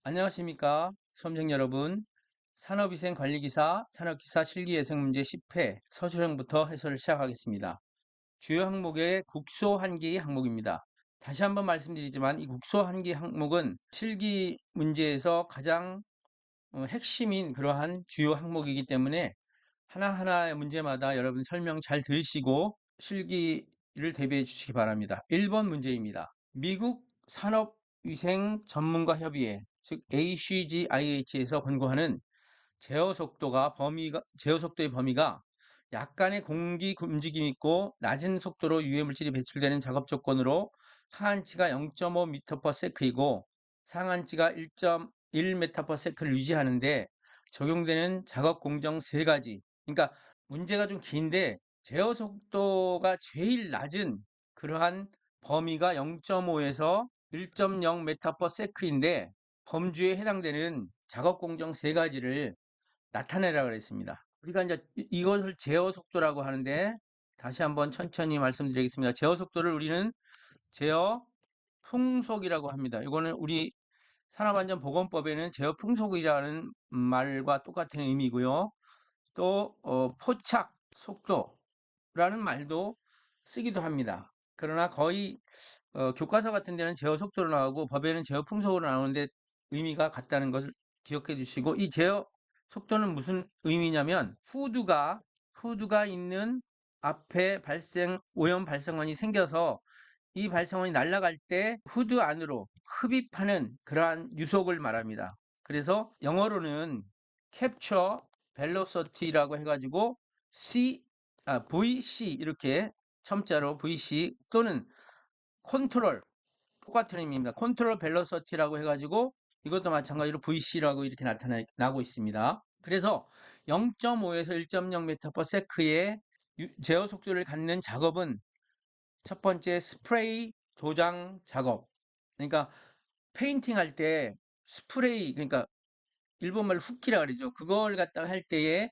안녕하십니까 수험생 여러분. 산업위생관리기사 산업기사 실기예생문제 10회 서술형부터 해설을 시작하겠습니다. 주요 항목의 국소 한기 항목입니다. 다시 한번 말씀드리지만 이 국소 한기 항목은 실기 문제에서 가장 핵심인 그러한 주요 항목이기 때문에 하나하나의 문제마다 여러분 설명 잘 들으시고 실기를 대비해 주시기 바랍니다. 1번 문제입니다. 미국 산업위생전문가협의회 즉 ACGIH에서 권고하는 제어 속도의 범위가 약간의 공기 움직임이 있고 낮은 속도로 유해물질이 배출되는 작업 조건으로 하한치가 0.5m/s이고 상한치가 1.1m/s를 유지하는데 적용되는 작업 공정 세 가지. 그러니까 문제가 좀 긴데 제어 속도가 제일 낮은 그러한 범위가 0.5에서 1.0m/s인데 범주에 해당되는 작업 공정 세 가지를 나타내라 그랬습니다. 우리가 이제 이것을 제어 속도라고 하는데 다시 한번 천천히 말씀드리겠습니다. 제어 속도를 우리는 제어 풍속이라고 합니다. 이거는 우리 산업안전보건법에는 제어 풍속이라는 말과 똑같은 의미고요. 또 포착 속도라는 말도 쓰기도 합니다. 그러나 거의 교과서 같은 데는 제어 속도로 나오고 법에는 제어 풍속으로 나오는데 의미가 같다는 것을 기억해 주시고, 이 제어 속도는 무슨 의미냐면 후드가 있는 앞에 오염 발생원이 생겨서 이 발생원이 날아갈 때 후드 안으로 흡입하는 그러한 유속을 말합니다. 그래서 영어로는 capture velocity라고 해가지고 VC 이렇게 첨자로 VC 또는 컨트롤 똑같은 의미입니다. 컨트롤 벨로서티라고 해가지고 이것도 마찬가지로 VC라고 이렇게 나타나고 있습니다. 그래서 0.5에서 1.0m/s의 제어 속도를 갖는 작업은 첫 번째 스프레이 도장 작업. 그러니까 페인팅 할 때 스프레이, 그러니까 일본말로 훅기라 그러죠. 그걸 갖다가 할 때에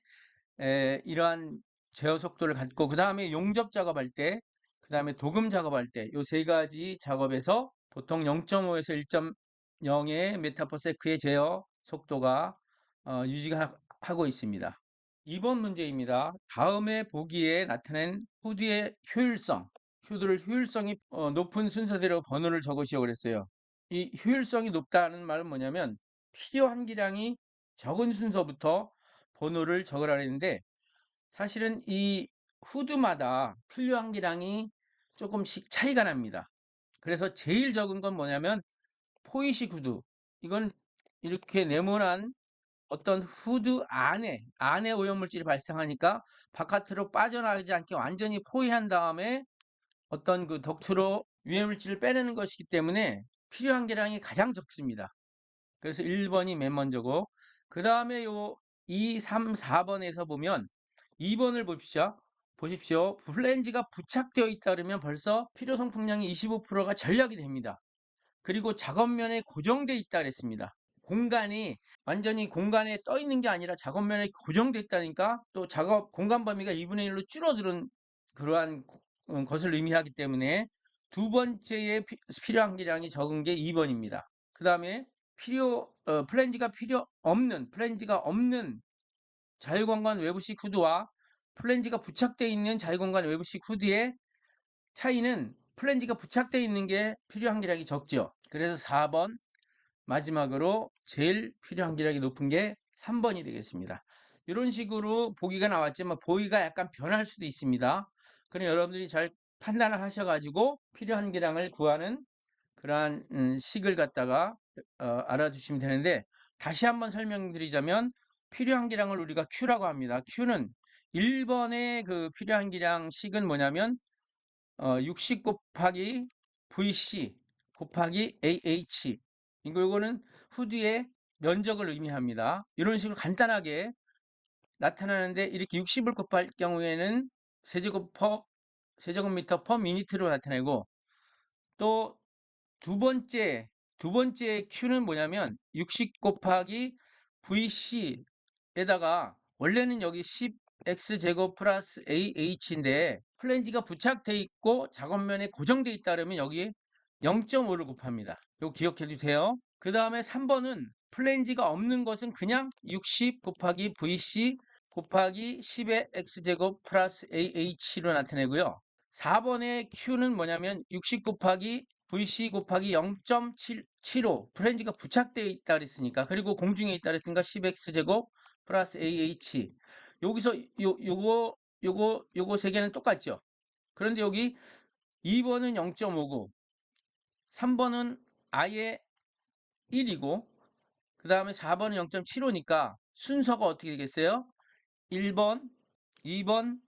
이러한 제어 속도를 갖고, 그 다음에 용접 작업할 때, 그 다음에 도금 작업할 때, 요 세 가지 작업에서 보통 0.5에서 1.0의 메타퍼세크의 제어 속도가 유지가 하고 있습니다. 2번 문제입니다. 다음에 보기에 나타낸 후드의 효율성, 후드를 효율성이 높은 순서대로 번호를 적으시오 그랬어요. 이 효율성이 높다는 말은 뭐냐면 필요한 기량이 적은 순서부터 번호를 적으라 했는데, 사실은 이 후드마다 필요한 기량이 조금씩 차이가 납니다. 그래서 제일 적은 건 뭐냐면 포이식 후드. 이건 이렇게 네모난 어떤 후드 안에 오염물질이 발생하니까 바깥으로 빠져나가지 않게 완전히 포위한 다음에 어떤 그 덕트로 유해물질을 빼내는 것이기 때문에 필요한 계량이 가장 적습니다. 그래서 1번이 맨 먼저고, 그 다음에 요 2, 3, 4번에서 보면 2번을 보십시오. 플랜지가 부착되어 있다 그러면 벌써 필요 성풍량이 25%가 절약이 됩니다. 그리고 작업면에 고정되어 있다 그랬습니다. 공간이 완전히 공간에 떠 있는 게 아니라 작업면에 고정되어 있다니까 또 작업 공간 범위가 2분의 1로 줄어드는 그러한 것을 의미하기 때문에 두 번째에 필요한 기량이 적은 게 2번입니다. 그 다음에 플랜지가 없는 자유공간 외부식 후드와 플랜지가 부착되어 있는 자유공간 외부식 후드의 차이는 플랜지가 부착되어 있는 게 필요한 기량이 적죠. 그래서 4번 마지막으로 제일 필요한 기량이 높은 게 3번이 되겠습니다. 이런 식으로 보기가 나왔지만 보기가 약간 변할 수도 있습니다. 그럼 여러분들이 잘 판단을 하셔가지고 필요한 기량을 구하는 그러한 식을 갖다가 알아주시면 되는데, 다시 한번 설명드리자면 필요한 기량을 우리가 Q라고 합니다. Q는 1번의 그 필요한 기량 식은 뭐냐면 60 곱하기 VC 곱하기 AH, 이거는 후드의 면적을 의미합니다. 이런 식으로 간단하게 나타나는데, 이렇게 60을 곱할 경우에는 세제곱미터 퍼 미니트로 나타내고, 또 두 번째 Q는 뭐냐면 60 곱하기 VC에다가 원래는 여기 10X제곱 플러스 AH인데 플랜지가 부착돼 있고 작업면에 고정돼 있다 그러면 여기 0.5를 곱합니다. 이거 기억해 두세요. 그 다음에 3번은 플랜지가 없는 것은 그냥 60 곱하기 VC 곱하기 10의 X제곱 플러스 AH로 나타내고요. 4번의 Q는 뭐냐면 60 곱하기 VC 곱하기 0.75 플랜지가 부착되어 있다 그랬으니까, 그리고 공중에 있다 그랬으니까 10X제곱 플러스 AH. 여기서 요거 세 개는 똑같죠. 그런데 여기 2번은 0.59, 3번은 아예 1이고 그 다음에 4번은 0.75니까 순서가 어떻게 되겠어요? 1번, 2번,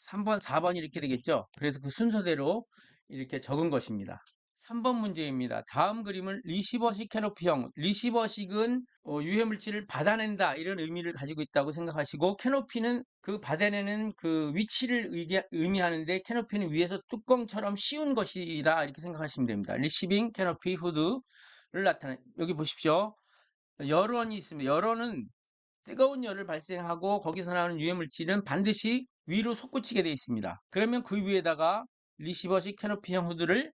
3번, 4번 이렇게 되겠죠. 그래서 그 순서대로 이렇게 적은 것입니다. 3번 문제입니다. 다음 그림은 리시버식 캐노피형. 리시버식은 유해물질을 받아낸다 이런 의미를 가지고 있다고 생각하시고, 캐노피는 그 받아내는 그 위치를 의미하는데, 캐노피는 위에서 뚜껑처럼 씌운 것이다 이렇게 생각하시면 됩니다. 리시빙 캐노피 후드를 나타내. 여기 보십시오. 열원이 있습니다. 열원은 뜨거운 열을 발생하고 거기서 나오는 유해물질은 반드시 위로 솟구치게 되어 있습니다. 그러면 그 위에다가 리시버식 캐노피형 후드를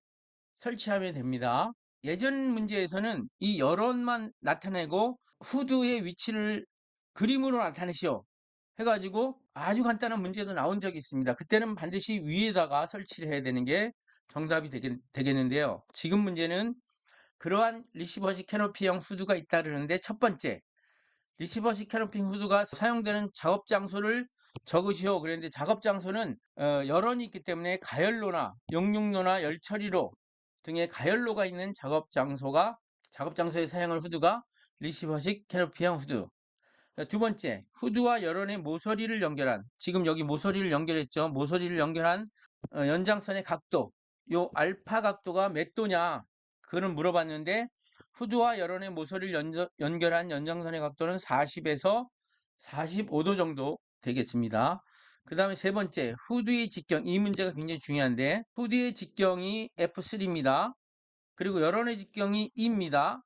설치하면 됩니다. 예전 문제에서는 이 열원만 나타내고 후드의 위치를 그림으로 나타내시오 해가지고 아주 간단한 문제도 나온 적이 있습니다. 그때는 반드시 위에다가 설치를 해야 되는 게 정답이 되겠는데요. 지금 문제는 그러한 리시버식 캐노피형 후드가 있다 그러는데, 첫 번째, 리시버식 캐노핑 후드가 사용되는 작업 장소를 적으시오 그랬는데, 작업 장소는 열원이 있기 때문에 가열로나 용융로나 열처리로 등의 가열로가 있는 작업 장소에 사용할 후드가 리시버식 캐노피형 후드. 두 번째, 후드와 열원의 모서리를 연결한, 지금 여기 모서리를 연결했죠. 모서리를 연결한 연장선의 각도, 요 알파 각도가 몇 도냐 그걸 물어봤는데, 후드와 열원의 모서리를 연결한 연장선의 각도는 40에서 45도 정도 되겠습니다. 그 다음에 세 번째, 후드의 직경. 이 문제가 굉장히 중요한데, 후드의 직경이 F3입니다. 그리고 열원의 직경이 E입니다.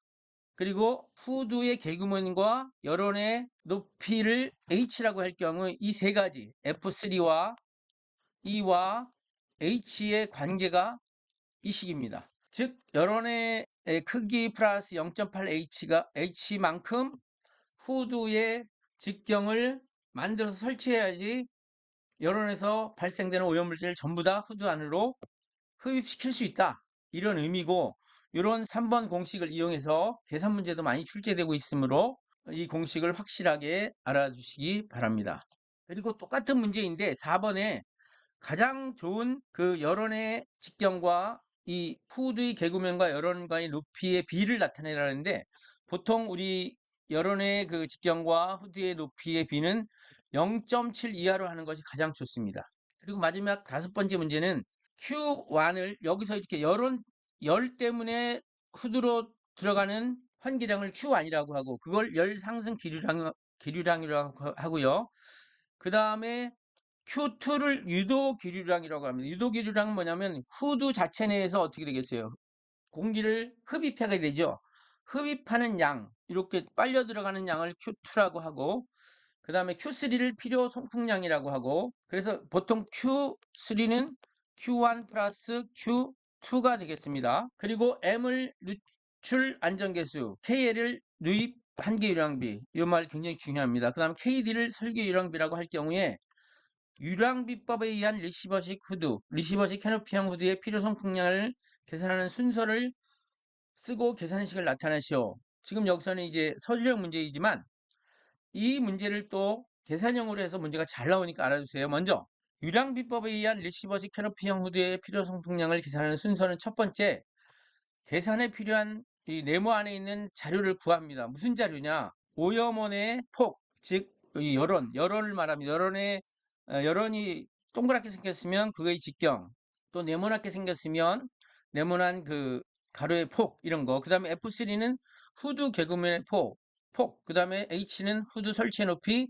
그리고 후드의 개구먼과 열원의 높이를 H라고 할 경우 이 세 가지 F3와 E와 H의 관계가 이 식입니다. 즉 열원의 크기 플러스 0.8H가 H만큼 후드의 직경을 만들어서 설치해야지 열원에서 발생되는 오염물질을 전부 다 후드 안으로 흡입시킬 수 있다, 이런 의미고, 이런 3번 공식을 이용해서 계산 문제도 많이 출제되고 있으므로 이 공식을 확실하게 알아주시기 바랍니다. 그리고 똑같은 문제인데 4번에 가장 좋은 그 열원의 직경과 이 후드의 개구면과 열원과의 높이의 비를 나타내라는데, 보통 우리 열원의 그 직경과 후드의 높이의 비는 0.7 이하로 하는 것이 가장 좋습니다. 그리고 마지막 5번째 문제는 Q1을 여기서 이렇게 열 때문에 후드로 들어가는 환기량을 Q1이라고 하고, 그걸 열 상승 기류량이라고 하고요. 그 다음에 Q2를 유도 기류량이라고 합니다. 유도 기류량은 뭐냐면 후드 자체 내에서 어떻게 되겠어요? 공기를 흡입하게 되죠. 흡입하는 양, 이렇게 빨려 들어가는 양을 Q2라고 하고, 그 다음에 Q3를 필요 송풍량이라고 하고, 그래서 보통 Q3는 Q1 플러스 Q2가 되겠습니다. 그리고 M을 누출 안전계수, KL을 누입 한계유량비, 이 말 굉장히 중요합니다. 그 다음 KD를 설계유량비라고 할 경우에 유량비법에 의한 리시버식 캐노피형 후드의 필요 송풍량을 계산하는 순서를 쓰고 계산식을 나타내시오. 지금 여기서는 이제 서술형 문제이지만 이 문제를 또 계산형으로 해서 문제가 잘 나오니까 알아주세요. 먼저 유량비법에 의한 리시버식 캐노피형 후드의 필요 송풍량을 계산하는 순서는, 첫 번째, 계산에 필요한 이 네모 안에 있는 자료를 구합니다. 무슨 자료냐? 오염원의 폭, 즉 이 열원을 말합니다. 열원이 동그랗게 생겼으면 그거의 직경, 또 네모나게 생겼으면 네모난 그 가로의 폭, 이런 거. 그 다음에 F3는 후드 개구면의 폭, 그 다음에 H는 후드 설치의 높이,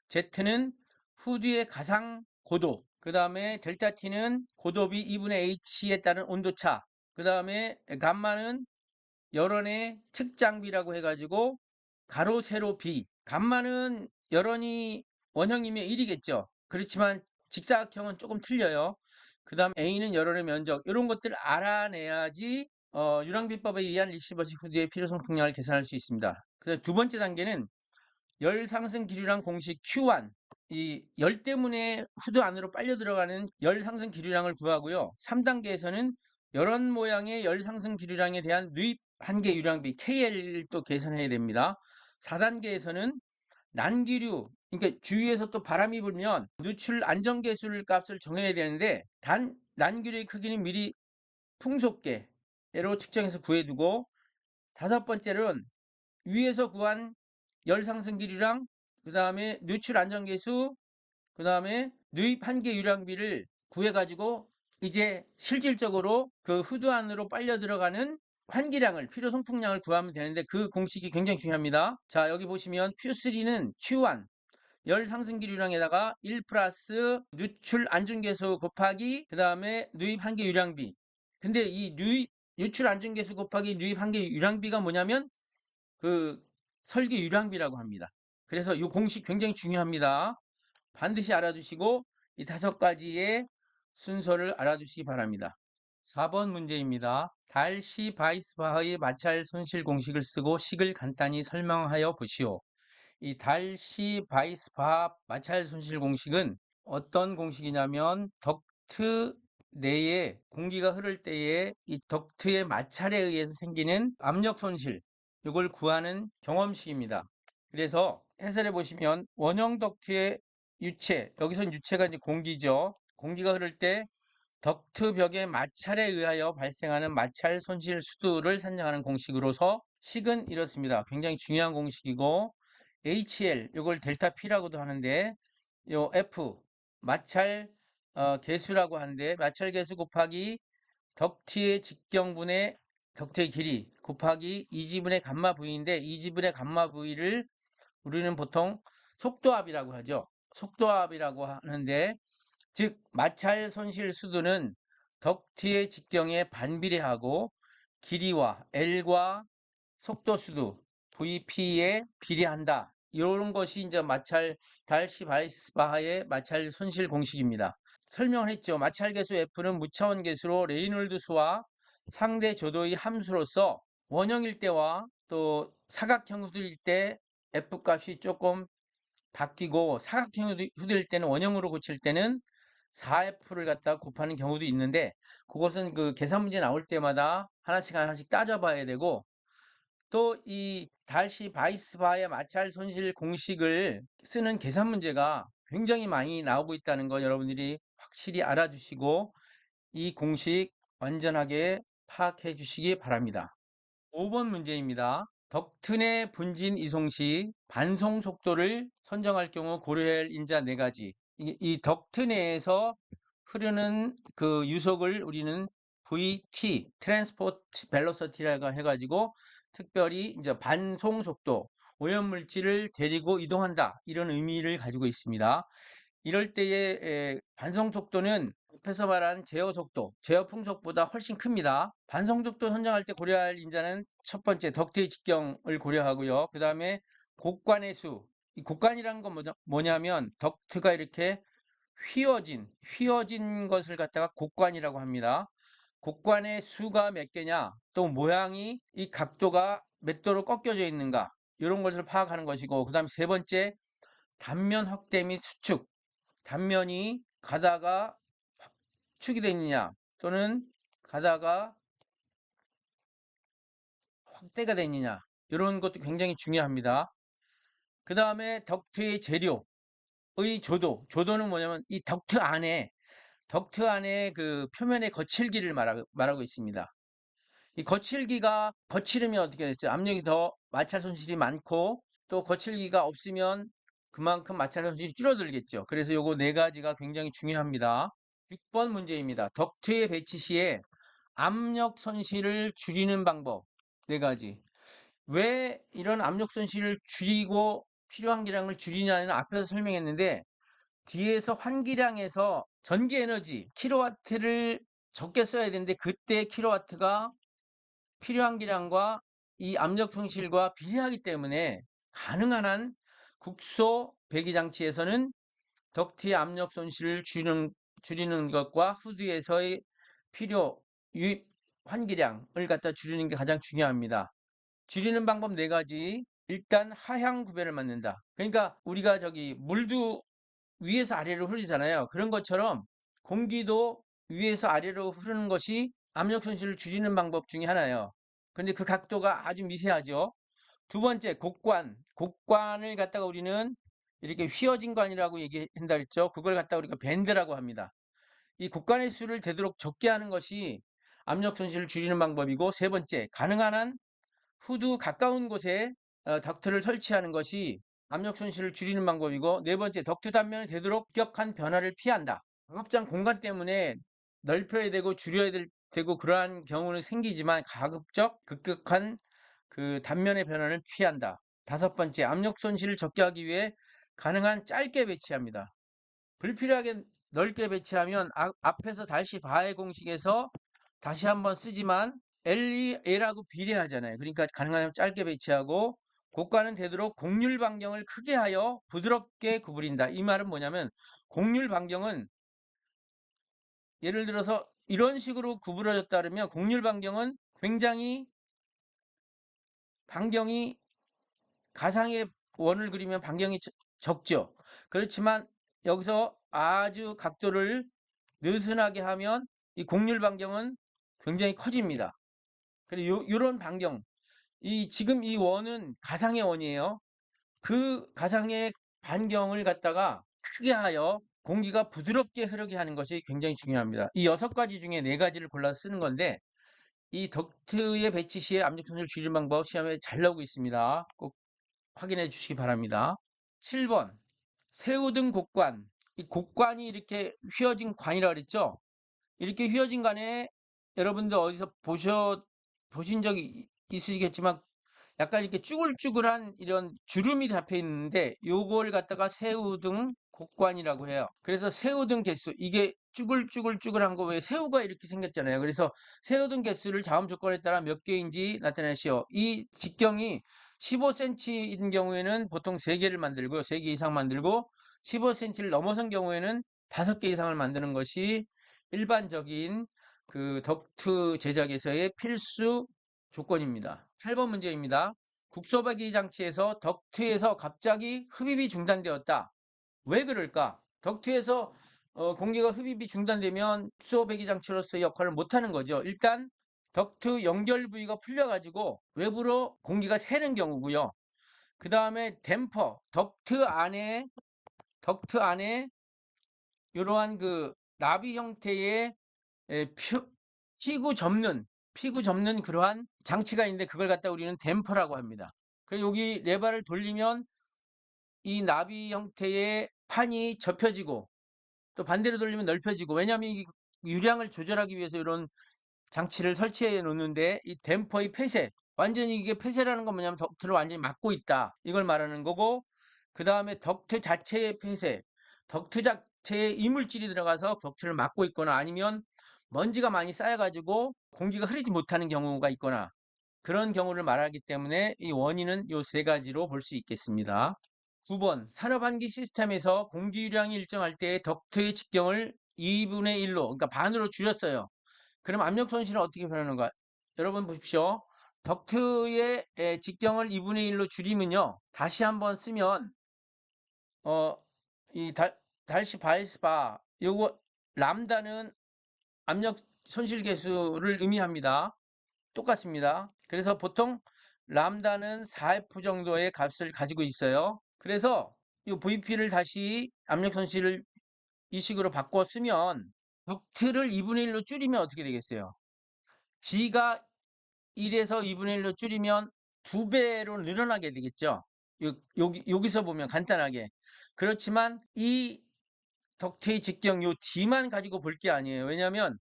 Z는 후드의 가상 고도, 그 다음에 델타 T는 고도비 2분의 H에 따른 온도차, 그 다음에 감마는 열원의 측장비라고 해가지고 가로 세로 비, 감마는 열원이 원형이면 1이겠죠. 그렇지만 직사각형은 조금 틀려요. 그 다음 A는 열원의 면적, 이런 것들을 알아내야지 유랑비법에 의한 리시버시 후드의 필요성 풍량을 계산할 수 있습니다. 그다음 두 번째 단계는 열 상승 기류량 공식 Q1, 이 열 때문에 후드 안으로 빨려 들어가는 열 상승 기류량을 구하고요. 3단계에서는 이런 모양의 열 상승 기류량에 대한 누입 한계 유량비 KL을 또 계산해야 됩니다. 4단계에서는 난기류, 그러니까 주위에서 또 바람이 불면 누출 안정계수를 값을 정해야 되는데 단 난기류의 크기는 미리 풍속계로 측정해서 구해두고, 다섯 번째로는 위에서 구한 열상승기류랑 그 다음에 누출 안정계수, 그 다음에 누입 한계 유량비를 구해가지고 이제 실질적으로 그 후드 안으로 빨려 들어가는 환기량을, 필요 송풍량을 구하면 되는데 그 공식이 굉장히 중요합니다. 자, 여기 보시면 Q3는 Q1 열 상승기류량에다가 1 플러스 누출 안중계수 곱하기 그 다음에 누입 한계 유량비. 근데 이 유출 안중계수 곱하기 누입 한계 유량비가 뭐냐면 그 설계 유량비라고 합니다. 그래서 이 공식 굉장히 중요합니다. 반드시 알아두시고 이 다섯 가지의 순서를 알아두시기 바랍니다. 4번 문제입니다. 달시 바이스바흐의 마찰 손실 공식을 쓰고 식을 간단히 설명하여 보시오. 이 달시 바이스바흐 마찰 손실 공식은 어떤 공식이냐면 덕트 내에 공기가 흐를 때에 이 덕트의 마찰에 의해서 생기는 압력 손실, 이걸 구하는 경험식입니다. 그래서 해설해 보시면 원형 덕트의 유체, 여기선 유체가 이제 공기죠. 공기가 흐를 때 덕트 벽의 마찰에 의하여 발생하는 마찰 손실 수두를 산정하는 공식으로서 식은 이렇습니다. 굉장히 중요한 공식이고, HL, 이걸 델타 P라고도 하는데, 요 F, 마찰 계수라고 하는데, 마찰 계수 곱하기 덕트의 직경분의 덕트의 길이 곱하기 2지분의 감마 V인데, 2지분의 감마 V를 우리는 보통 속도압이라고 하죠. 속도압이라고 하는데, 즉 마찰 손실 수두는 덕트의 직경에 반비례하고 길이와 L과 속도 수두 VP에 비례한다. 이런 것이 이제 마찰 달시 바이스바하의 마찰 손실 공식입니다. 설명을 했죠. 마찰 계수 F는 무차원 계수로 레이놀드 수와 상대 조도의 함수로서 원형일 때와 또 사각형 후드일 때 F 값이 조금 바뀌고, 사각형 후드일 때는 원형으로 고칠 때는 4F를 갖다 곱하는 경우도 있는데, 그것은 그 계산 문제 나올 때마다 하나씩 하나씩 따져봐야 되고, 또 이 달시 바이스바의 마찰 손실 공식을 쓰는 계산 문제가 굉장히 많이 나오고 있다는 거 여러분들이 확실히 알아두시고 이 공식 완전하게 파악해 주시기 바랍니다. 5번 문제입니다. 덕트 내 분진 이송 시 반송 속도를 선정할 경우 고려해야 할 인자 4가지. 이 덕트 내에서 흐르는 그 유속을 우리는 VT, 트랜스포트 벨로시티라고 해가지고 특별히 이제 반송 속도, 오염물질을 데리고 이동한다, 이런 의미를 가지고 있습니다. 이럴 때의 반송 속도는 앞에서 말한 제어 속도, 제어 풍속보다 훨씬 큽니다. 반송 속도 선정할 때 고려할 인자는 첫 번째 덕트의 직경을 고려하고요. 그 다음에 곡관의 수. 이 곡관이라는 건 뭐냐면 덕트가 이렇게 휘어진 것을 갖다가 곡관이라고 합니다. 곡관의 수가 몇 개냐, 또 모양이 이 각도가 몇 도로 꺾여져 있는가, 이런 것을 파악하는 것이고, 그 다음에 세 번째 단면 확대 및 수축. 단면이 가다가 축이 되어 있느냐, 또는 가다가 확대가 되어 있느냐, 이런 것도 굉장히 중요합니다. 그 다음에 덕트의 재료의 조도는 뭐냐면 이 덕트 안에 그 표면의 거칠기를 말하고 있습니다. 이 거칠기가 거칠으면 어떻게 됐어요? 압력이 더 마찰 손실이 많고, 또 거칠기가 없으면 그만큼 마찰 손실이 줄어들겠죠. 그래서 요거 4가지가 굉장히 중요합니다. 6번 문제입니다. 덕트의 배치 시에 압력 손실을 줄이는 방법 4가지. 왜 이런 압력 손실을 줄이고 필요한 기량을 줄이냐는 앞에서 설명했는데, 뒤에서 환기량에서 전기 에너지 킬로와트를 적게 써야 되는데 그때 킬로와트가 필요한 기량과 이 압력 손실과 비례하기 때문에 가능한 한 국소 배기 장치에서는 덕트의 압력 손실을 줄이는 것과 후드에서의 필요 유입 환기량을 갖다 줄이는 게 가장 중요합니다. 줄이는 방법 네 가지. 일단 하향 구배를 맞는다. 그러니까 우리가 물도 위에서 아래로 흐르잖아요. 그런 것처럼 공기도 위에서 아래로 흐르는 것이 압력 손실을 줄이는 방법 중에 하나예요. 근데 그 각도가 아주 미세하죠. 두 번째, 곡관. 곡관을 갖다가 우리는 이렇게 휘어진 관이라고 얘기한다 그랬죠. 그걸 갖다가 우리가 밴드라고 합니다. 이 곡관의 수를 되도록 적게 하는 것이 압력 손실을 줄이는 방법이고, 세 번째, 가능한 한 후두 가까운 곳에 덕트를 설치하는 것이 압력 손실을 줄이는 방법이고, 네 번째, 덕트 단면을 되도록 급격한 변화를 피한다. 가급적 공간 때문에 넓혀야 되고 되고 그러한 경우는 생기지만 가급적 급격한 그 단면의 변화를 피한다. 다섯 번째, 압력 손실을 적게 하기 위해 가능한 짧게 배치합니다. 불필요하게 넓게 배치하면 앞에서 다시 바의 공식에서 다시 한번 쓰지만 L하고 비례하잖아요. 그러니까 가능하면 짧게 배치하고, 고가는 되도록 곡률 반경을 크게 하여 부드럽게 구부린다. 이 말은 뭐냐면, 곡률 반경은 예를 들어서 이런 식으로 구부러졌다 그러면 곡률 반경은 굉장히 반경이, 가상의 원을 그리면 반경이 적죠. 그렇지만 여기서 아주 각도를 느슨하게 하면 이 곡률 반경은 굉장히 커집니다. 그리고 요런 반경, 지금 이 원은 가상의 원이에요. 그 가상의 반경을 갖다가 크게 하여 공기가 부드럽게 흐르게 하는 것이 굉장히 중요합니다. 이 6가지 중에 4가지를 골라서 쓰는 건데, 이 덕트의 배치 시에 압력 손실을 줄이는 방법 시험에 잘 나오고 있습니다. 꼭 확인해 주시기 바랍니다. 7번, 새우등 곡관. 이 곡관이 이렇게 휘어진 관이라고 그랬죠? 이렇게 휘어진 관에 여러분들 어디서 보신 적이 있으시겠지만 약간 이렇게 쭈글쭈글한 이런 주름이 잡혀 있는데, 요걸 갖다가 새우등 곡관이라고 해요. 그래서 새우등 개수, 이게 쭈글쭈글쭈글한 거, 왜 새우가 이렇게 생겼잖아요. 그래서 새우등 개수를 자음 조건에 따라 몇 개인지 나타내시오. 이 직경이 15cm인 경우에는 보통 3개를 만들고요. 3개 이상 만들고, 15cm를 넘어선 경우에는 5개 이상을 만드는 것이 일반적인 그 덕트 제작에서의 필수 조건입니다. 8번 문제입니다. 국소배기 장치에서 덕트에서 갑자기 흡입이 중단되었다. 왜 그럴까? 덕트에서 공기가 흡입이 중단되면 국소배기 장치로서의 역할을 못하는 거죠. 일단 덕트 연결 부위가 풀려가지고 외부로 공기가 새는 경우고요. 그 다음에 댐퍼, 덕트 안에 이러한 그 나비 형태의 예, 피구 접는 그러한 장치가 있는데, 그걸 갖다 우리는 댐퍼라고 합니다. 그래서 여기 레버를 돌리면 이 나비 형태의 판이 접혀지고, 또 반대로 돌리면 넓혀지고, 왜냐하면 이 유량을 조절하기 위해서 이런 장치를 설치해 놓는데, 이 댐퍼의 폐쇄, 완전히 이게 폐쇄라는 건 뭐냐면 덕트를 완전히 막고 있다, 이걸 말하는 거고, 그 다음에 덕트 자체의 폐쇄, 덕트 자체에 이물질이 들어가서 덕트를 막고 있거나, 아니면 먼지가 많이 쌓여가지고 공기가 흐르지 못하는 경우가 있거나, 그런 경우를 말하기 때문에 이 원인은 요 3가지로 볼 수 있겠습니다. 9번, 산업환기 시스템에서 공기유량이 일정할 때 덕트의 직경을 2분의 1로, 그러니까 반으로 줄였어요. 그럼 압력 손실은 어떻게 변하는가? 여러분 보십시오. 덕트의 직경을 2분의 1로 줄이면요, 다시 한번 쓰면 어, 이 달시 바이스바, 요거 람다는 압력 손실 계수를 의미합니다. 똑같습니다. 그래서 보통 람다는 4F 정도의 값을 가지고 있어요. 그래서 이 VP를 다시 압력 손실을 이 식으로 바꿔 쓰면, 덕트를 2분의 1로 줄이면 어떻게 되겠어요? G가 1에서 2분의 1로 줄이면 2배로 늘어나게 되겠죠. 여기서 보면 간단하게. 그렇지만 이 덕트의 직경 요 D만 가지고 볼 게 아니에요. 왜냐하면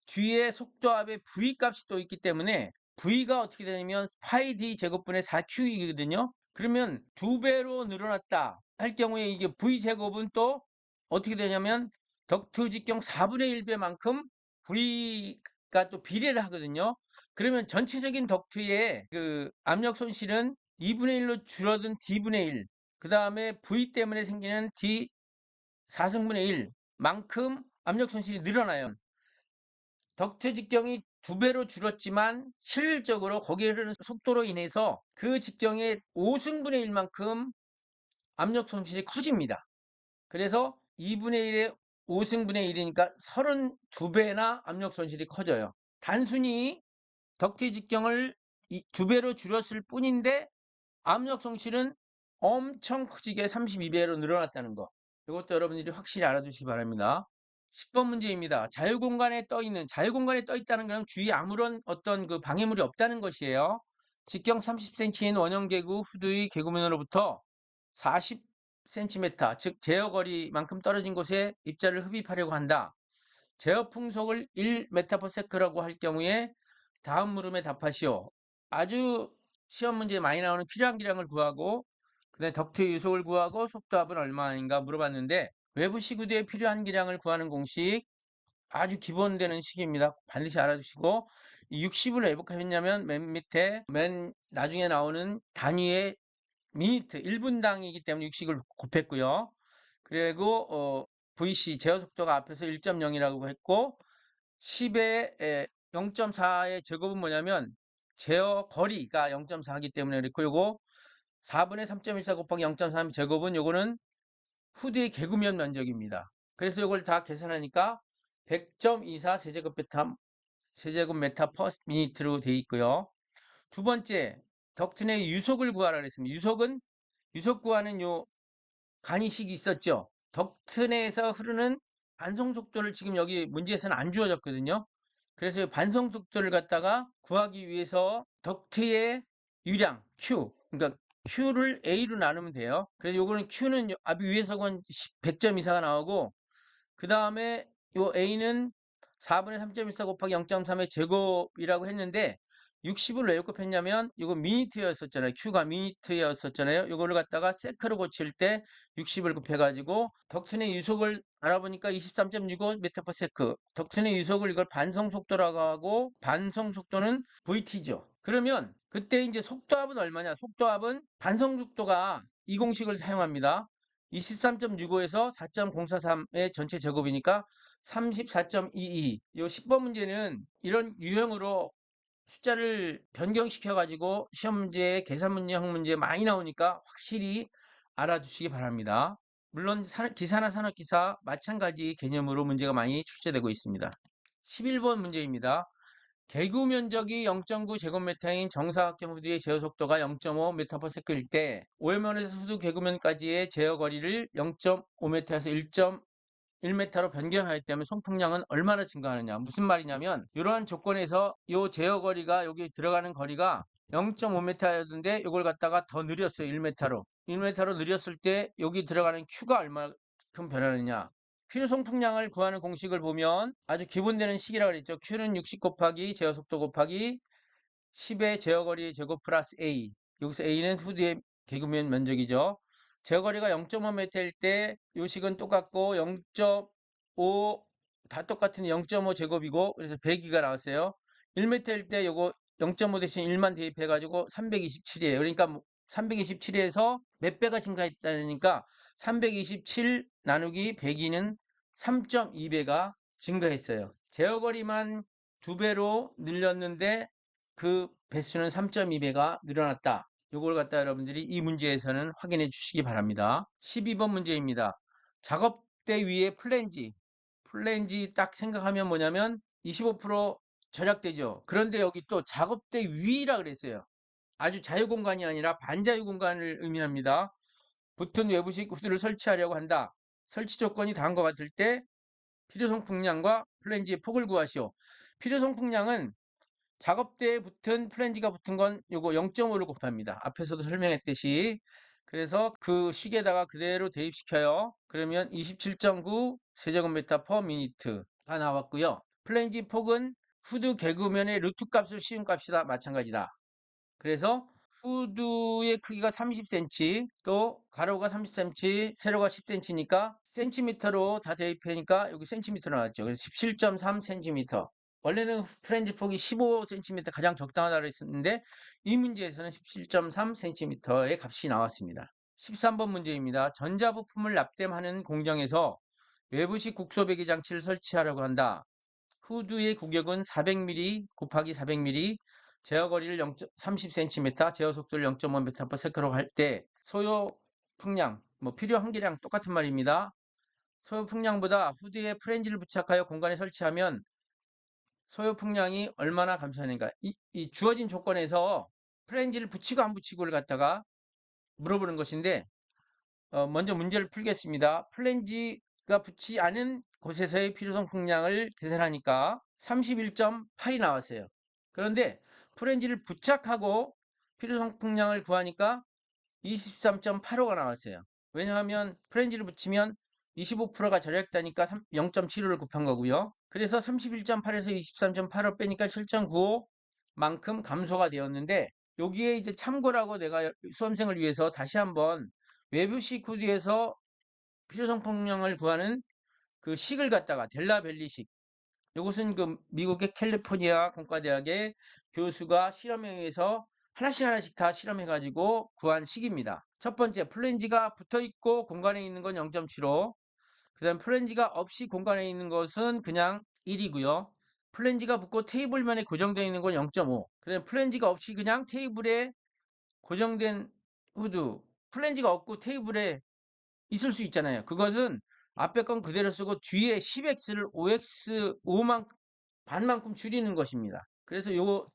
뒤에 속도압의 V 값이 또 있기 때문에, V가 어떻게 되냐면 파이 D 제곱분의 4Q이거든요. 그러면 2배로 늘어났다 할 경우에 이게 V 제곱은 또 어떻게 되냐면 덕트 직경 4분의 1배만큼 V가 또 비례를 하거든요. 그러면 전체적인 덕트의 그 압력 손실은 2분의 1로 줄어든 D분의 1, 그 다음에 V 때문에 생기는 D 4승분의 1만큼 압력 손실이 늘어나요. 덕트 직경이 2배로 줄었지만 실질적으로 거기에 흐르는 속도로 인해서 그 직경의 5승분의 1만큼 압력 손실이 커집니다. 그래서 2분의 1의 5승분의 1이니까 32배나 압력 손실이 커져요. 단순히 덕트 직경을 2배로 줄였을 뿐인데 압력 손실은 엄청 커지게 32배로 늘어났다는 거. 이것도 여러분들이 확실히 알아두시기 바랍니다. 10번 문제입니다. 자유공간에 떠 있다는 건 주위에 아무런 어떤 그 방해물이 없다는 것이에요. 직경 30cm인 원형 개구 후드의 개구면으로부터 40cm, 즉 제어거리만큼 떨어진 곳에 입자를 흡입하려고 한다. 제어 풍속을 1m/s라고 할 경우에 다음 물음에 답하시오. 아주 시험 문제에 많이 나오는 필요한 기량을 구하고 그다음에 덕트 유속을 구하고 속도압은 얼마인가 물어봤는데 외부 시구대에 필요한 기량을 구하는 공식 아주 기본되는 식입니다. 반드시 알아두시고 이 60을 왜 복합했냐면 맨 나중에 나오는 단위의 미니트 1분당이기 때문에 60을 곱했고요. 그리고 VC 제어 속도가 앞에서 1.0이라고 했고 10의 0.4의 제곱은 뭐냐면 제어 거리가 0.4이기 때문에 그렇고 요거 4분의 3.14 곱하기 0.3 제곱은 요거는 후드의 개구면 면적입니다. 그래서 요걸 다 계산하니까 100.24 세제곱 메타 퍼 미니트로 되어 있고요. 두 번째, 덕트 내 유속을 구하라 그랬습니다. 유속 구하는 요 간이식이 있었죠. 덕트 내에서 흐르는 반송 속도를 지금 여기 문제에서는 안 주어졌거든요. 그래서 반송 속도를 갖다가 구하기 위해서 덕트의 유량 Q, 그러니까 Q를 A로 나누면 돼요. 그래서 요거는 Q는 앞 위에서 건 100점 이상가 나오고 그 다음에 요 A는 4분의 3.14 곱하기 0.3의 제곱이라고 했는데 60을 왜 곱했냐면 이거 미니트였었잖아요. Q가 미니트였었잖아요. 이거를 갖다가 세크로 고칠 때 60을 곱해가지고 덕슨의 유속을 알아보니까 23.65 m/s. 덕슨의 유속을 이걸 반성 속도라고 하고 반성 속도는 VT죠. 그러면 그때 이제 속도압은 얼마냐? 속도압은 반성 속도가 이 공식을 사용합니다. 23.65에서 4.043의 전체 제곱이니까 34.22. 요 10번 문제는 이런 유형으로 숫자를 변경시켜 가지고 시험 문제, 계산 문제형 문제 많이 나오니까 확실히 알아두시기 바랍니다. 물론 기사나 산업기사 마찬가지 개념으로 문제가 많이 출제되고 있습니다. 11번 문제입니다. 개구 면적이 0.9 제곱미터인 정사각형 후드의 제어 속도가 0.5m/s일 때 오염면에서 후드 개구면까지의 제어 거리를 0.5m에서 1.1m로 변경하였기 때문에 송풍량은 얼마나 증가하느냐. 무슨 말이냐면 이러한 조건에서 이 제어 거리가 여기 들어가는 거리가 0.5m였는데 이걸 갖다가 더 늘렸어요. 1m로. 1m로 늘렸을 때 여기 들어가는 Q가 얼마큼 변하느냐. q 송풍량을 구하는 공식을 보면 아주 기본되는 식이라고 그랬죠. Q는 60 곱하기 제어속도 곱하기 10의 제어거리 제곱 플러스 A. 여기서 A는 후드의 개구면 면적이죠. 제어거리가 0.5m일 때 요식은 똑같고 0.5 다 똑같은 0.5 제곱이고 그래서 100이가 나왔어요. 1m일 때 요거 0.5 대신 1만 대입해 가지고 327이에요. 그러니까 327에서 몇 배가 증가했다니까 327 나누기 102는 3.2배가 증가했어요. 제어거리만 2배로 늘렸는데 그 배수는 3.2배가 늘어났다. 요걸 갖다 여러분들이 이 문제에서는 확인해 주시기 바랍니다. 12번 문제입니다. 작업대 위에 플랜지 딱 생각하면 뭐냐면 25% 절약되죠. 그런데 여기 또 작업대 위라 그랬어요. 아주 자유공간이 아니라 반자유공간을 의미합니다. 붙은 외부식 후드를 설치하려고 한다. 설치 조건이 다음과 같을 때 필요성 풍량과 플랜지의 폭을 구하시오. 필요성 풍량은 작업대에 붙은 플랜지가 붙은 건 요거 0.5를 곱합니다. 앞에서도 설명했듯이. 그래서 그 식에다가 그대로 대입시켜요. 그러면 27.9 세제곱미터 퍼 미니트가 나왔고요. 플랜지 폭은 후드 개구면의 루트 값을 씌운 값이다. 마찬가지다. 그래서 후드의 크기가 30cm, 또 가로가 30cm, 세로가 10cm니까 센티미터로 다 대입하니까 여기 센티미터 나왔죠. 그래서 17.3cm. 원래는 플랜지 폭이 15cm 가장 적당하다고 했었는데 이 문제에서는 17.3cm의 값이 나왔습니다. 13번 문제입니다. 전자부품을 납땜하는 공정에서 외부식 국소배기 장치를 설치하려고 한다. 후드의 구격은 400mm 곱하기 400mm, 제어 거리를 30cm, 제어 속도를 0.5m/s로 할 때 소요 풍량, 필요 한계량 똑같은 말입니다. 소요 풍량보다 후드에 프렌지를 부착하여 공간에 설치하면 소요 풍량이 얼마나 감소하는가. 이 주어진 조건에서 프렌지를 붙이고 안 붙이고를 갖다가 물어보는 것인데, 먼저 문제를 풀겠습니다. 플랜지가 붙지 않은 곳에서의 필요성 풍량을 계산하니까 31.8이 나왔어요. 그런데 플랜지를 부착하고 필요성 풍량을 구하니까 23.85가 나왔어요. 왜냐하면 플랜지를 붙이면 25%가 절약되니까 0.75를 곱한 거고요. 그래서 31.8에서 23.8을 빼니까 7.95만큼 감소가 되었는데, 여기에 이제 참고라고 내가 수험생을 위해서 다시 한번 외부식 코드에서 필요성 풍량을 구하는 그 식을 갖다가 델라벨리식, 이것은 그 미국의 캘리포니아 공과대학의 교수가 실험에 의해서 하나씩 다 실험해가지고 구한 식입니다. 첫 번째, 플랜지가 붙어있고 공간에 있는 건 0.75, 그 다음 플랜지가 없이 공간에 있는 것은 그냥 1이고요. 플랜지가 붙고 테이블면에 고정되어 있는 건 0.5, 그 다음 플랜지가 없이 그냥 테이블에 고정된 후드, 플랜지가 없고 테이블에 있을 수 있잖아요. 그것은 앞에 건 그대로 쓰고 뒤에 10x를 5x 5만 반만큼 줄이는 것입니다. 그래서 요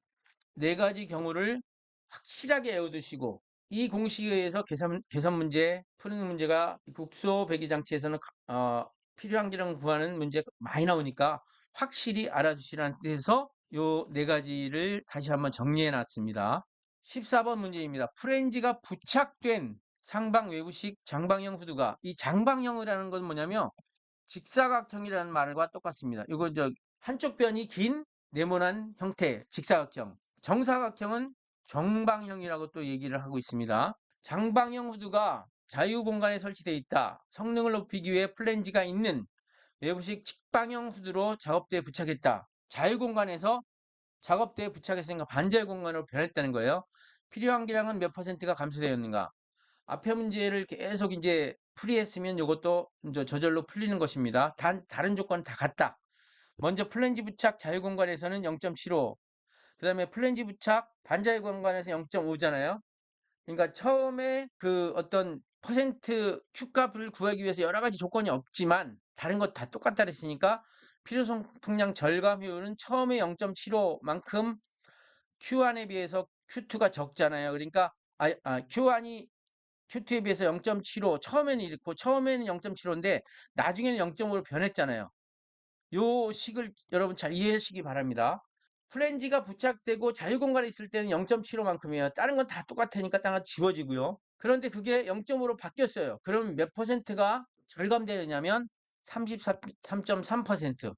네 가지 경우를 확실하게 외워두시고, 이 공식에 의해서 계산 문제 푸는 문제가 국소 배기 장치에서는 필요한 기능 구하는 문제가 많이 나오니까 확실히 알아두시라는 뜻에서 요 네 가지를 다시 한번 정리해 놨습니다. 14번 문제입니다. 프렌지가 부착된 상방 외부식 장방형 후드가, 이 장방형이라는 건 뭐냐면 직사각형이라는 말과 똑같습니다. 이거 한쪽 변이 긴 네모난 형태 직사각형, 정사각형은 정방형이라고 또 얘기를 하고 있습니다. 장방형 후드가 자유 공간에 설치되어 있다. 성능을 높이기 위해 플랜지가 있는 외부식 직방형 후드로 작업대에 부착했다. 자유 공간에서 작업대에 부착했으니까 반자유 공간으로 변했다는 거예요. 필요한 기량은 몇 퍼센트가 감소되었는가? 앞에 문제를 계속 이제 풀이했으면 이것도 이제 저절로 풀리는 것입니다. 다른 조건은 다 같다. 먼저 플랜지 부착 자유 공간에서는 0.75, 그 다음에 플랜지 부착 반자유 공간에서 0.5잖아요. 그러니까 처음에 그 어떤 퍼센트 Q값을 구하기 위해서 여러 가지 조건이 없지만 다른 것 다 똑같다 그랬으니까 필요성 풍량 절감 효율은 처음에 0.75만큼 Q1에 비해서 Q2가 적잖아요. 그러니까 Q1이 Q2에 비해서 0.75, 처음에는 이렇고 처음에는 0.75인데 나중에는 0.5로 변했잖아요. 요 식을 여러분 잘 이해하시기 바랍니다. 플랜지가 부착되고 자유공간에 있을 때는 0.75만큼이에요. 다른 건 다 똑같으니까 다 지워지고요. 그런데 그게 0.5로 바뀌었어요. 그럼 몇 퍼센트가 절감되느냐면 33.3%.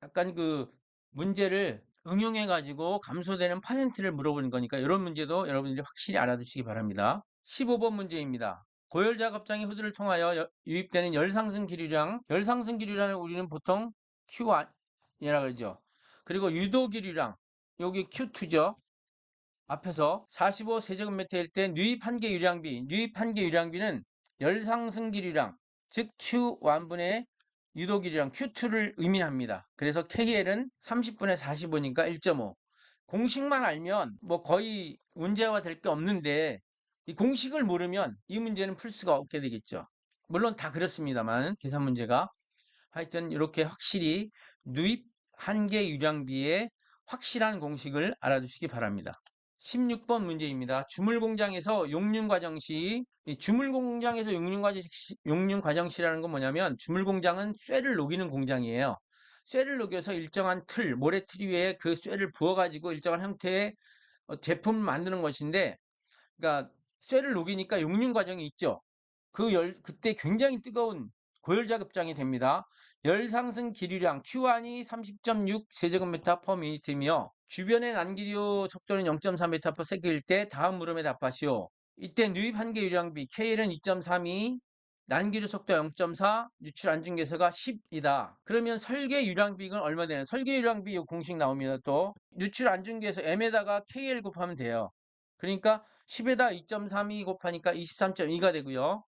약간 그 문제를 응용해 가지고 감소되는 퍼센트를 물어보는 거니까 이런 문제도 여러분들이 확실히 알아두시기 바랍니다. 15번 문제입니다. 고열 작업장의 후드를 통하여 유입되는 열상승 기류량, 열상승 기류량을 우리는 보통 Q1이라고 그러죠. 그리고 유도 기류량, 여기 Q2죠. 앞에서 45세제곱미터일 때 유입 한계 유량비, 유입 한계 유량비는 열상승 기류량, 즉 Q1분의 유도 기류량 Q2를 의미합니다. 그래서 KL은 30분의 45니까 1.5. 공식만 알면 뭐 거의 문제가 될 게 없는데 이 공식을 모르면 이 문제는 풀 수가 없게 되겠죠. 물론 다 그렇습니다만 계산 문제가 하여튼 이렇게 확실히 유입 한계 유량비의 확실한 공식을 알아두시기 바랍니다. 16번 문제입니다. 주물 공장에서 용융 과정 시, 이 주물 공장에서 용융 과정 시라는 건 뭐냐면 주물 공장은 쇠를 녹이는 공장이에요. 쇠를 녹여서 일정한 틀, 모래틀 위에 그 쇠를 부어가지고 일정한 형태의 제품을 만드는 것인데, 그러니까 쇠를 녹이니까 용융 과정이 있죠. 그때 굉장히 뜨거운 고열 작업장이 됩니다. 열 상승 기류량 Q1이 30.6 세제곱미터 per minute이며 주변의 난기류 속도는 0.4m/s일 때 다음 물음에 답하시오. 이때 유입 한계 유량비 KL은 2.32, 난기류 속도 0.4, 유출 안중계수가 10이다. 그러면 설계 유량비는 얼마 되나요? 설계 유량비 공식 나옵니다. 또 유출 안중계수 M에다가 KL 곱하면 돼요. 그러니까 10에다 2.32 곱하니까 23.2가 되고요.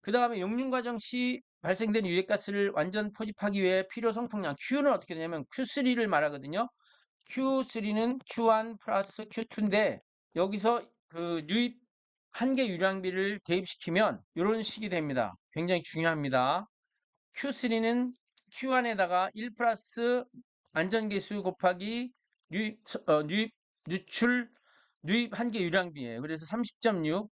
그 다음에 용융 과정 시 발생된 유해가스를 완전 포집하기 위해 필요 성풍량 Q는 어떻게 되냐면 Q3를 말하거든요. Q3는 Q1 플러스 Q2인데 여기서 그 유입 한계 유량비를 대입시키면 이런 식이 됩니다. 굉장히 중요합니다. Q3는 Q1에다가 1 플러스 안전계수 곱하기 유출 유입 한계 유량비예요. 그래서 30.6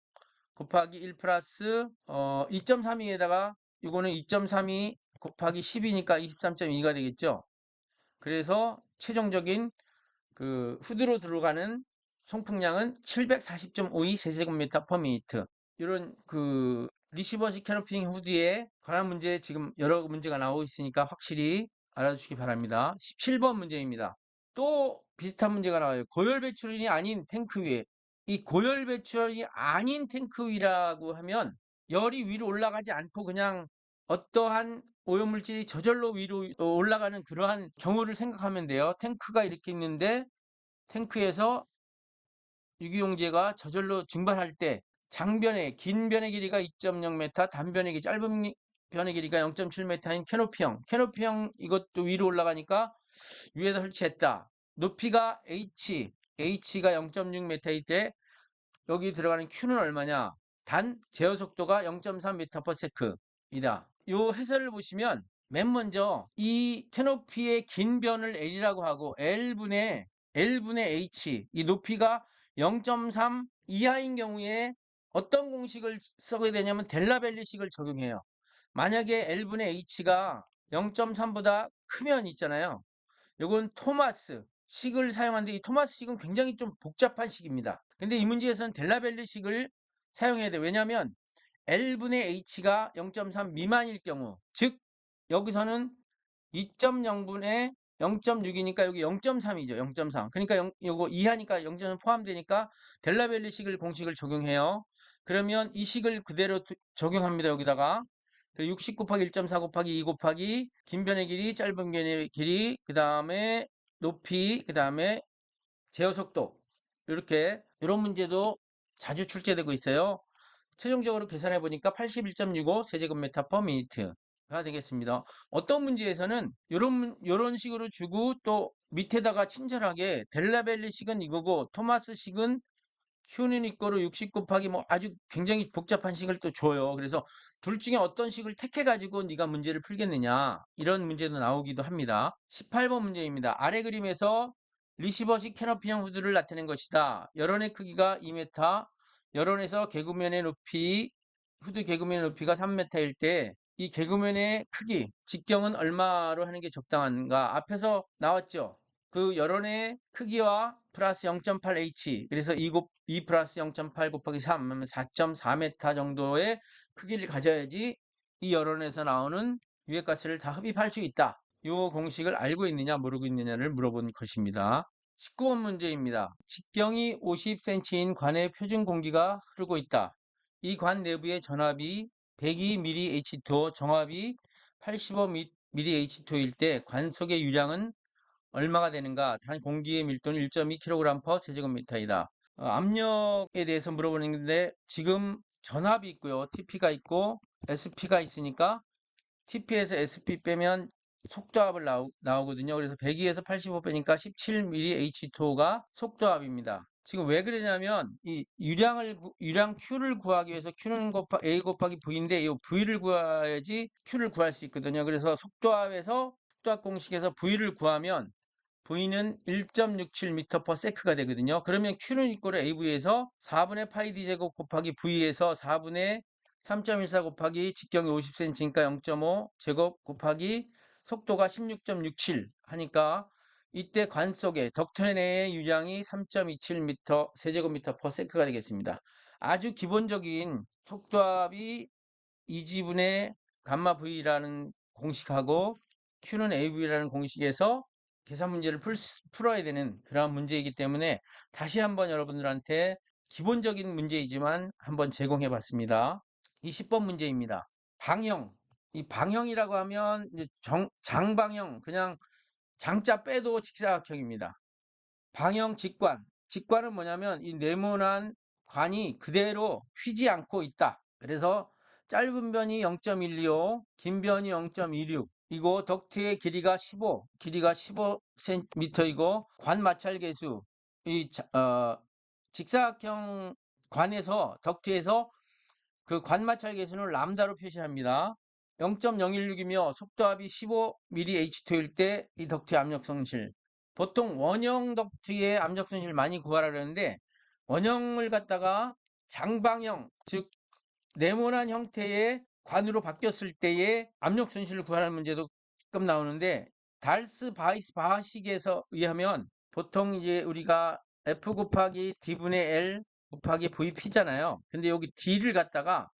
곱하기 1 플러스 2.32에다가 이거는 2.32 곱하기 10이니까 23.2가 되겠죠. 그래서 최종적인 그 후드로 들어가는 송풍량은 740.52 세제곱미터 퍼 미니트. 이런 그 리시버시 캐노핑 후드에 관한 문제 지금 여러 문제가 나오고 있으니까 확실히 알아주시기 바랍니다. 17번 문제입니다. 또 비슷한 문제가 나와요. 고열 배출이 아닌 탱크 위에. 이 고열 배출이 아닌 탱크 위라고 하면 열이 위로 올라가지 않고 그냥 어떠한 오염물질이 저절로 위로 올라가는 그러한 경우를 생각하면 돼요. 탱크가 이렇게 있는데 탱크에서 유기용제가 저절로 증발할 때 장변의 긴 변의 길이가 2.0m, 단변의 짧은 변의 길이가 0.7m인 캐노피형 이것도 위로 올라가니까 위에다 설치했다. 높이가 H가 0.6m일 때 여기 들어가는 Q는 얼마냐? 단 제어 속도가 0.3m/s 이다. 요 해설을 보시면 맨 먼저 이 캐노피의 긴 변을 L이라고 하고 L분의 H 이 높이가 0.3 이하인 경우에 어떤 공식을 써게 되냐면 델라벨리식을 적용해요. 만약에 L분의 H가 0.3보다 크면 있잖아요. 요건 토마스 식을 사용하는데 이 토마스 식은 굉장히 좀 복잡한 식입니다. 근데 이 문제에서는 델라벨리 식을 사용해야 돼요. 왜냐하면 L분의 H가 0.3 미만일 경우 즉 여기서는 2.0분의 0.6이니까 여기 0.3이죠. 0.3. 그러니까 요거 이하니까 0.3 포함되니까 델라벨리 식을 공식을 적용해요. 그러면 이 식을 그대로 적용합니다. 여기다가 60 곱하기 1.4 곱하기 2 곱하기 긴 변의 길이 짧은 변의 길이 그 다음에 높이 그 다음에 제어 속도 이렇게 이런 문제도 자주 출제되고 있어요. 최종적으로 계산해 보니까 81.65 세제곱미터 퍼 미니트가 되겠습니다. 어떤 문제에서는 요런 식으로 주고 또 밑에다가 친절하게 델라벨리 식은 이거고 토마스 식은 Q는 이거로 60 곱하기 뭐 아주 굉장히 복잡한 식을 또 줘요. 그래서 둘 중에 어떤 식을 택해 가지고 네가 문제를 풀겠느냐 이런 문제도 나오기도 합니다. 18번 문제입니다. 아래 그림에서 리시버식 캐노피형 후드를 나타낸 것이다. 열원의 크기가 2m, 열원에서 개구면의 높이 후드 개구면의 높이가 3m일 때 이 개구면의 크기 직경은 얼마로 하는 게 적당한가? 앞에서 나왔죠. 그 열원의 크기와 플러스 0.8H 그래서 2 플러스 0.8 곱하기 3 하면 4.4m 정도의 크기를 가져야지 이 열원에서 나오는 유해가스를 다 흡입할 수 있다. 이 공식을 알고 있느냐 모르고 있느냐를 물어본 것입니다. 19번 문제입니다. 직경이 50cm인 관에 표준 공기가 흐르고 있다. 이 관 내부의 전압이 102mH2, 정압이 85mH2일 때 관 속의 유량은 얼마가 되는가? 단 공기의 밀도는 1.2kg/s 세제곱미터이다. 압력에 대해서 물어보는 건데 지금 전압이 있고요. TP가 있고 SP가 있으니까 TP에서 SP 빼면 속도압을 나오거든요. 그래서 102에서 85 빼니까 17mH2가 속도압입니다. 지금 왜 그러냐면 이 유량 Q를 구하기 위해서 Q는 A 곱하기 V인데 이 V를 구해야지 Q를 구할 수 있거든요. 그래서 속도압 공식에서 V를 구하면 V는 1.67m/s가 되거든요. 그러면 Q는 이꼴을 AV에서 4분의 파이 D제곱 곱하기 V에서 4분의 3.14 곱하기 직경이 50cm니까 0.5 제곱 곱하기 속도가 16.67 하니까 이때 관 속에 덕트 내의 유량이 3.27m 세제곱미터 퍼 세크가 되겠습니다. 아주 기본적인 속도압이 2지분의 감마 V라는 공식하고 Q는 AV라는 공식에서 계산 문제를 풀어야 되는 그런 문제이기 때문에 다시 한번 여러분들한테 기본적인 문제이지만 한번 제공해 봤습니다. 20번 문제입니다. 방형. 이 방형이라고 하면 이제 장방형, 그냥 장자 빼도 직사각형입니다. 방형 직관. 직관은 뭐냐면 이 네모난 관이 그대로 휘지 않고 있다. 그래서 짧은 변이 0.125, 긴 변이 0.26. 이거 덕트의 길이가 15, 길이가 15cm이고 관 마찰 계수 이 직사각형 관에서 덕트에서 그 관 마찰 계수는 람다로 표시합니다. 0.016이며 속도압이 15mH2일 때 이 덕트의 압력 성실. 보통 원형 덕트의 압력 성실 많이 구하라 그러는데 원형을 갖다가 장방형 즉 네모난 형태의 관으로 바뀌었을 때의 압력 손실을 구하는 문제도 가끔 나오는데 달스 바이스 바식에서 의하면 보통 이제 우리가 F 곱하기 D분의 L 곱하기 VP잖아요. 근데 여기 D를 갖다가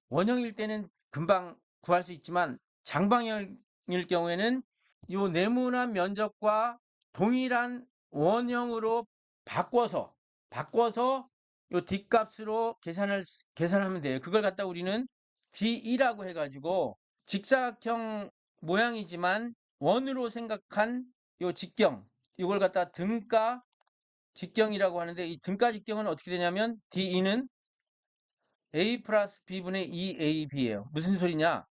원형일 때는 금방 구할 수 있지만 장방형일 경우에는 요 네모난 면적과 동일한 원형으로 바꿔서 요 뒷값으로 계산하면 돼요. 그걸 갖다 우리는 D2라고 해가지고 직사각형 모양이지만 원으로 생각한 요 직경 이걸 갖다 등가 직경이라고 하는데 이 등가 직경은 어떻게 되냐면 D2는 A 플러스 B분의 2AB예요. 무슨 소리냐?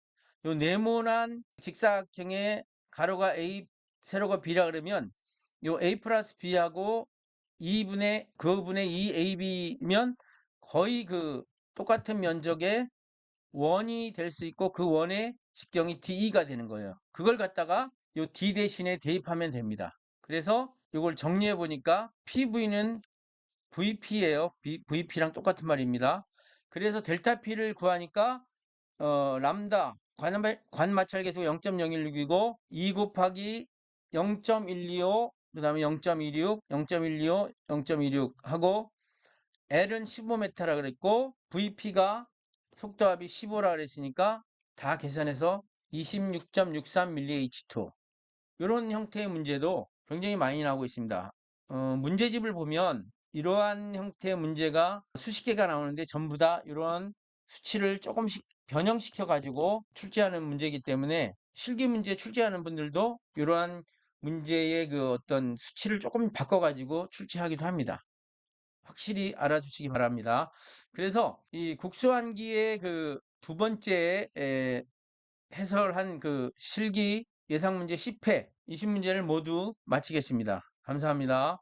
요 네모난 직사각형의 가로가 A, 세로가 B라 그러면 요 A 플러스 B하고 2분의 2AB면 거의 그 똑같은 면적의 원이 될 수 있고 그 원의 직경이 DE가 되는 거예요. 그걸 갖다가 요 D 대신에 대입하면 됩니다. 그래서 이걸 정리해 보니까 PV는 VP예요. VP랑 똑같은 말입니다. 그래서 델타 P를 구하니까 람다 관마찰계수가 0.016이고 2 곱하기 0.125 그다음에 0.26, 0.125, 0.26 하고 L은 15m라 그랬고 VP가 속도압이 15라 그랬으니까 다 계산해서 26.63mH2 이런 형태의 문제도 굉장히 많이 나오고 있습니다. 문제집을 보면 이러한 형태의 문제가 수십 개가 나오는데 전부 다 이러한 수치를 조금씩 변형시켜 가지고 출제하는 문제이기 때문에 실기 문제 출제하는 분들도 이러한 문제의 그 어떤 수치를 조금 바꿔 가지고 출제하기도 합니다. 확실히 알아주시기 바랍니다. 그래서 이 국수환기의 그 두 번째 해설한 그 실기 예상 문제 10회 20문제를 모두 마치겠습니다. 감사합니다.